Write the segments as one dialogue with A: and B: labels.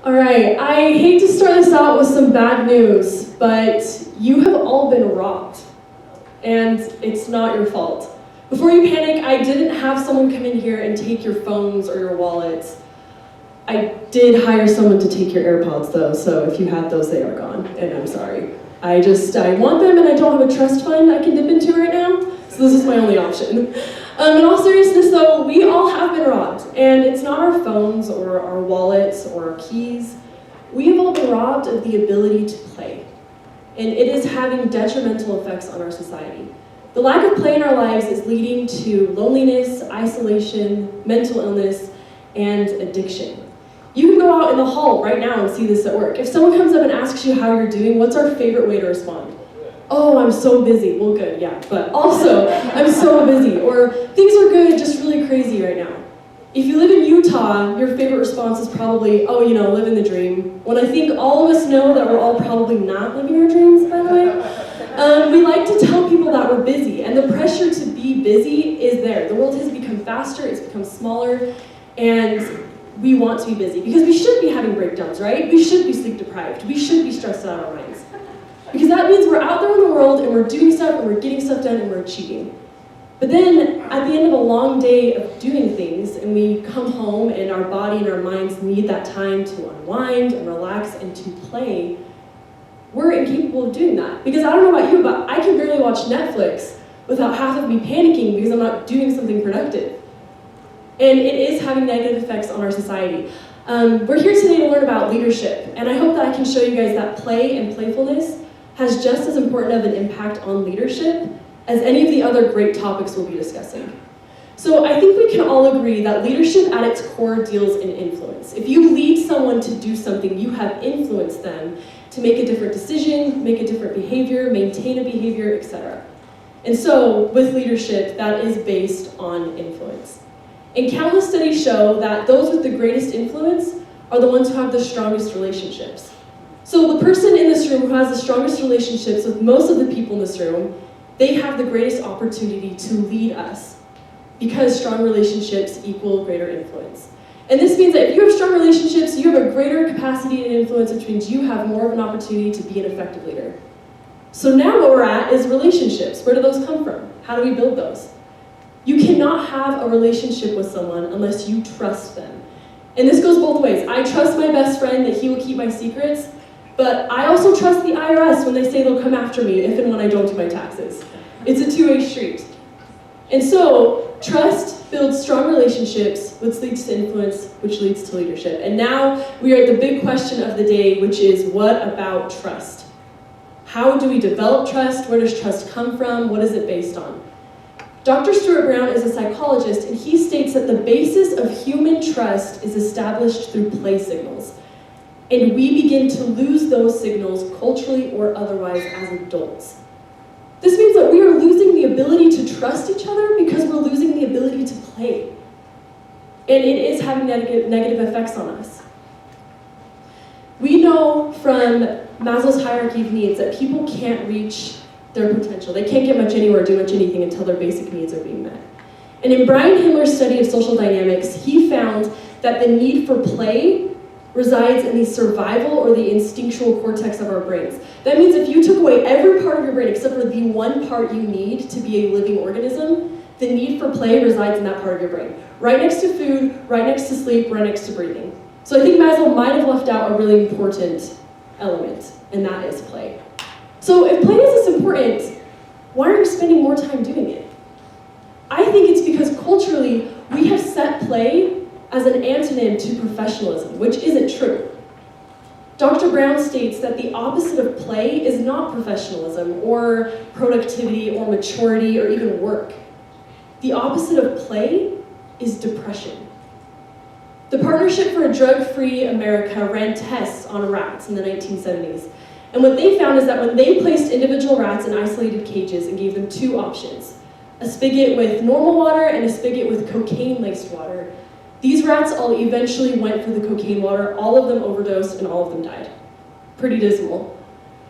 A: All right, I hate to start this out with some bad news, but you have all been robbed, and it's not your fault. Before you panic, I didn't have someone come in here and take your phones or your wallets. I did hire someone to take your AirPods though, so if you had those, they are gone, and I'm sorry. I want them and I don't have a trust fund I can dip into right now, so this is my only option. In all seriousness though, we all have been robbed, and it's not our phones or our wallets or our keys. We have all been robbed of the ability to play, and it is having detrimental effects on our society. The lack of play in our lives is leading to loneliness, isolation, mental illness, and addiction. You can go out in the hall right now and see this at work. If someone comes up and asks you how you're doing, what's our favorite way to respond? Oh, I'm so busy. Well, good, yeah, but also, I'm so busy. Or, things are good, just really crazy right now. If you live in Utah, your favorite response is probably, oh, living the dream. When I think all of us know that we're all probably not living our dreams, by the way. We like to tell people that we're busy, and the pressure to be busy is there. The world has become faster, it's become smaller, and we want to be busy because we should be having breakdowns, right? We should be sleep deprived. We should be stressed out of our minds. Because that means we're out there in the world and we're doing stuff and we're getting stuff done and we're achieving. But then at the end of a long day of doing things and we come home and our body and our minds need that time to unwind and relax and to play, we're incapable of doing that. Because I don't know about you, but I can barely watch Netflix without half of me panicking because I'm not doing something productive. And it is having negative effects on our society. We're here today to learn about leadership, and I hope that I can show you guys that play and playfulness has just as important of an impact on leadership as any of the other great topics we'll be discussing. So I think we can all agree that leadership at its core deals in influence. If you lead someone to do something, you have influenced them to make a different decision, make a different behavior, maintain a behavior, etc. And so with leadership, that is based on influence. And countless studies show that those with the greatest influence are the ones who have the strongest relationships. So the person in this room who has the strongest relationships with most of the people in this room, they have the greatest opportunity to lead us because strong relationships equal greater influence. And this means that if you have strong relationships, you have a greater capacity and influence, which means you have more of an opportunity to be an effective leader. So now what we're at is relationships. Where do those come from? How do we build those? You cannot have a relationship with someone unless you trust them. And this goes both ways. I trust my best friend that he will keep my secrets, but I also trust the IRS when they say they'll come after me if and when I don't do my taxes. It's a two-way street. And so, trust builds strong relationships, which leads to influence, which leads to leadership. And now we are at the big question of the day, which is, what about trust? How do we develop trust? Where does trust come from? What is it based on? Dr. Stuart Brown is a psychologist, and he states that the basis of human trust is established through play signals. And we begin to lose those signals culturally or otherwise as adults. This means that we are losing the ability to trust each other because we're losing the ability to play. And it is having negative effects on us. We know from Maslow's hierarchy of needs that people can't reach their potential. They can't get much anywhere, do much anything until their basic needs are being met. And in Brian Himmler's study of social dynamics, he found that the need for play resides in the survival or the instinctual cortex of our brains. That means if you took away every part of your brain except for the one part you need to be a living organism, the need for play resides in that part of your brain. Right next to food, right next to sleep, right next to breathing. So I think Maslow might have left out a really important element, and that is play. So if play is this important, why are you spending more time doing it? I think it's because culturally, we have set play as an antonym to professionalism, which isn't true. Dr. Brown states that the opposite of play is not professionalism or productivity or maturity or even work. The opposite of play is depression. The Partnership for a Drug-Free America ran tests on rats in the 1970s. And what they found is that when they placed individual rats in isolated cages and gave them two options, a spigot with normal water and a spigot with cocaine-laced water, these rats all eventually went for the cocaine water, all of them overdosed, and all of them died. Pretty dismal.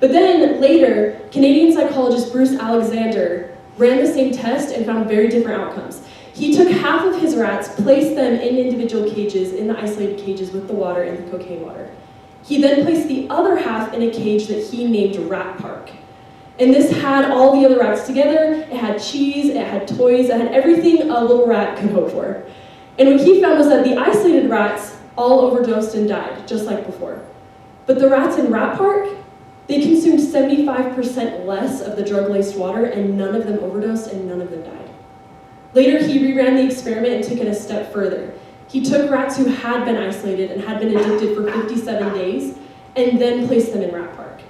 A: But then later, Canadian psychologist Bruce Alexander ran the same test and found very different outcomes. He took half of his rats, placed them in individual cages, in the isolated cages with the water and the cocaine water. He then placed the other half in a cage that he named Rat Park. And this had all the other rats together. It had cheese, it had toys, it had everything a little rat could hope for. And what he found was that the isolated rats all overdosed and died, just like before. But the rats in Rat Park, they consumed 75% less of the drug-laced water, and none of them overdosed and none of them died. Later, he reran the experiment and took it a step further. He took rats who had been isolated and had been addicted for 57 days and then placed them in Rat Park.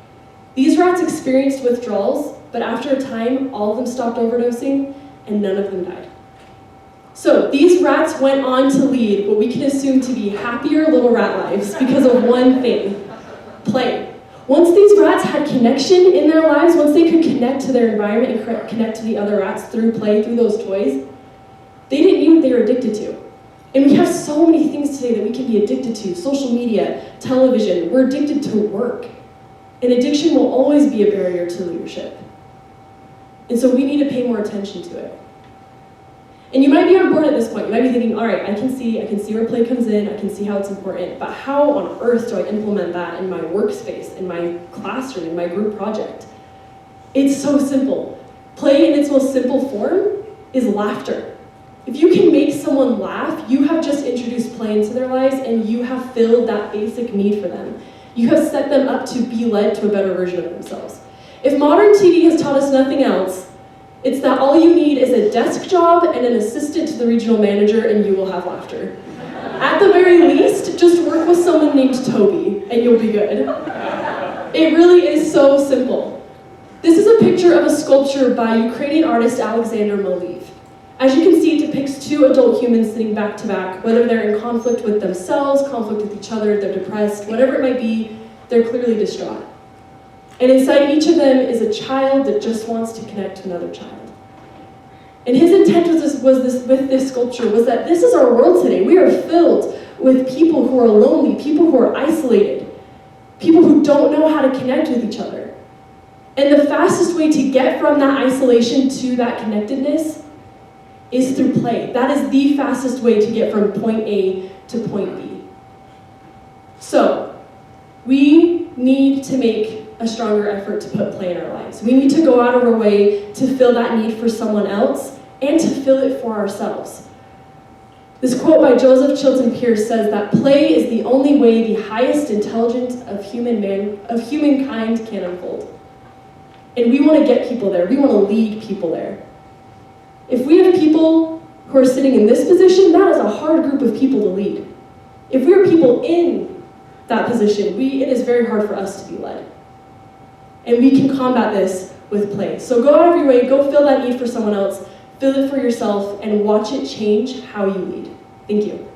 A: These rats experienced withdrawals, but after a time, all of them stopped overdosing and none of them died. So these rats went on to lead what we can assume to be happier little rat lives because of one thing: play. Once these rats had connection in their lives, once they could connect to their environment and connect to the other rats through play, through those toys, they didn't need what they were addicted to. And we have so many things today that we can be addicted to: social media, television. We're addicted to work. And addiction will always be a barrier to leadership. And so we need to pay more attention to it. And you might be on board at this point. You might be thinking, all right, I can see where play comes in, I can see how it's important, but how on earth do I implement that in my workspace, in my classroom, in my group project? It's so simple. Play in its most simple form is laughter. If you can make someone laugh, you have just introduced play into their lives and you have filled that basic need for them. You have set them up to be led to a better version of themselves. If modern TV has taught us nothing else, it's that all you need is a desk job and an assistant to the regional manager and you will have laughter. At the very least, just work with someone named Toby and you'll be good. It really is so simple. This is a picture of a sculpture by Ukrainian artist Alexander Moliv. As you can see, it depicts two adult humans sitting back to back. Whether they're in conflict with themselves, conflict with each other, they're depressed, whatever it might be, they're clearly distraught. And inside each of them is a child that just wants to connect to another child. And his intent with this sculpture was that this is our world today. We are filled with people who are lonely, people who are isolated, people who don't know how to connect with each other. And the fastest way to get from that isolation to that connectedness is through play. That is the fastest way to get from point A to point B. So, we need to make a stronger effort to put play in our lives. We need to go out of our way to fill that need for someone else and to fill it for ourselves. This quote by Joseph Chilton Pearce says that play is the only way the highest intelligence of humankind can unfold. And we want to get people there. We want to lead people there. If we have people who are sitting in this position, that is a hard group of people to lead. If we are people in that position, it is very hard for us to be led. And we can combat this with play. So go out of your way, go fill that need for someone else, fill it for yourself, and watch it change how you lead. Thank you.